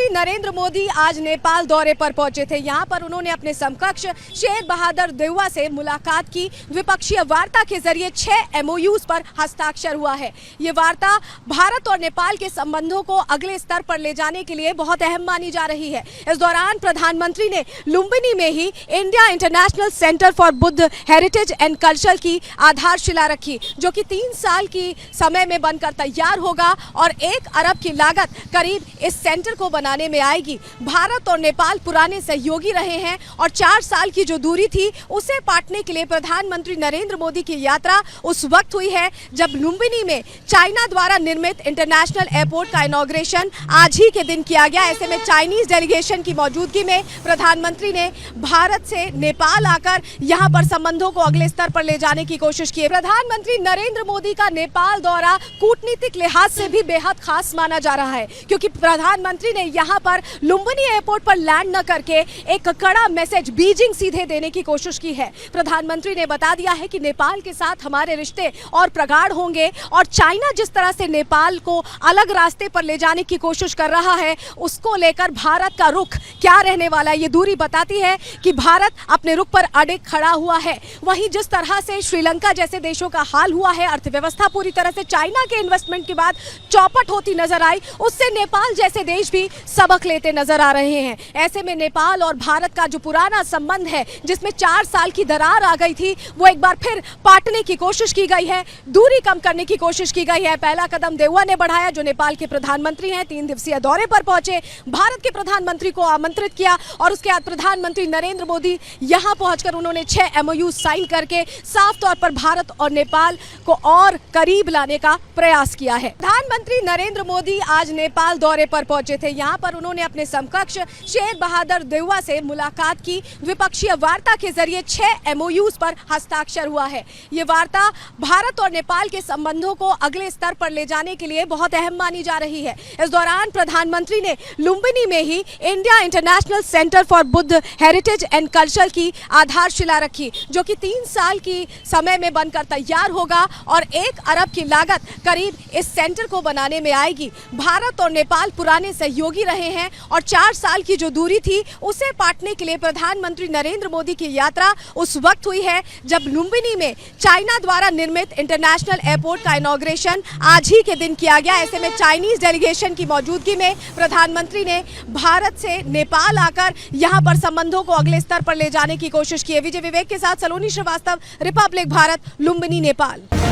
प्रधानमंत्री नरेंद्र मोदी आज नेपाल दौरे पर पहुंचे थे। यहां पर उन्होंने अपने समकक्ष शेर बहादुर देउवा से मुलाकात की। द्विपक्षीय वार्ता के जरिए 6 MOUs पर हस्ताक्षर हुआ है। ये वार्ता भारत और नेपाल के संबंधों को अगले स्तर पर ले जाने के लिए बहुत अहम मानी जा रही है। इस दौरान प्रधानमंत्री ने लुम्बिनी में ही India international centre for Buddha heritage and culture की आधारशिला रखी, जो कि 3 साल की समय में बनकर तैयार होगा और 1 अरब की लागत करीब इस सेंटर को बनाने में आएगी। भारत और नेपाल पुराने सहयोगी रहे हैं और 4 साल की जो दूरी थी उसे पाटने के लिए प्रधानमंत्री नरेंद्र मोदी की यात्रा उस वक्त हुई है जब लुम्बिनी में चाइना द्वारा निर्मित इंटरनेशनल एयरपोर्ट का इनॉग्रेशन आज ही के दिन किया गया। ऐसे में चाइनीज डेलीगेशन की मौजूदगी में प्रधानमंत्री ने भारत से नेपाल आकर यहां पर संबंधों को अगले स्तर पर ले जाने की कोशिश की है। प्रधानमंत्री नरेंद्र मोदी का नेपाल दौरा कूटनीतिक लिहाज से भी बेहद खास माना जा रहा है, क्योंकि प्रधानमंत्री ने यहां पर लुम्बिनी एयरपोर्ट पर लैंड न करके एक कड़ा मैसेज बीजिंग सीधे देने की कोशिश की है। प्रधानमंत्री ने बता दिया है कि नेपाल के साथ हमारे रिश्ते और प्रगाढ़ होंगे और चाइना जिस तरह से नेपाल को अलग रास्ते पर ले जाने की कोशिश कर रहा है उसको लेकर भारत का रुख क्या रहने वाला है। ये दूरी बताती है कि भारत अपने रुख पर अड़िग खड़ा हुआ है। वहीं जिस तरह से श्रीलंका जैसे देशों का हाल हुआ है, अर्थव्यवस्था पूरी तरह से चाइना के इन्वेस्टमेंट के बाद चौपट होती नजर आई, उससे नेपाल जैसे देश भी सबक लेते नजर आ रहे हैं। ऐसे में नेपाल और भारत का जो पुराना संबंध है, जिसमें 4 साल की दरार आ गई थी, वो एक बार फिर पाटने की कोशिश की गई है, दूरी कम करने की कोशिश की गई है। पहला कदम देउवा ने बढ़ाया, जो नेपाल के प्रधानमंत्री हैं, 3 दिवसीय दौरे पर पहुंचे, भारत के प्रधानमंत्री को आमंत्रित किया और उसके बाद प्रधानमंत्री नरेंद्र मोदी यहां पहुंचकर उन्होंने 6 MOU साइन करके साफ तौर पर भारत और नेपाल को और करीब लाने का प्रयास किया है। प्रधानमंत्री नरेंद्र मोदी आज नेपाल दौरे पर पहुंचे थे। यहां पर उन्होंने अपने समकक्ष शेर बहादुर देउवा से मुलाकात की। द्विपक्षीय वार्ता के जरिए 6 MOUs पर हस्ताक्षर हुआ है। ये वार्ता भारत और नेपाल के संबंधों को अगले स्तर पर ले जाने के लिए बहुत अहम मानी जा रही है। इस दौरान प्रधानमंत्री ने लुम्बिनी में ही India international centre for Buddha heritage and culture की आधारशिला रखी, जो कि 3 साल की समय में बनकर तैयार होगा और 1 अरब की लागत करीब इस सेंटर को बनाने में आएगी। भारत और नेपाल पुराने सहयोगी रहे हैं और 4 साल की जो दूरी थी उसे पाटने के लिए प्रधानमंत्री नरेंद्र मोदी की यात्रा उस वक्त हुई है जब लुम्बिनी में चाइना द्वारा निर्मित इंटरनेशनल एयरपोर्ट का इनॉग्रेशन आज ही के दिन किया गया। ऐसे में चाइनीज डेलीगेशन की मौजूदगी में प्रधानमंत्री ने भारत से नेपाल आकर यहां पर संबंधों को अगले स्तर पर ले जाने की कोशिश की है। विजय विवेक के साथ सलोनी श्रीवास्तव, रिपब्लिक भारत, लुम्बिनी, नेपाल।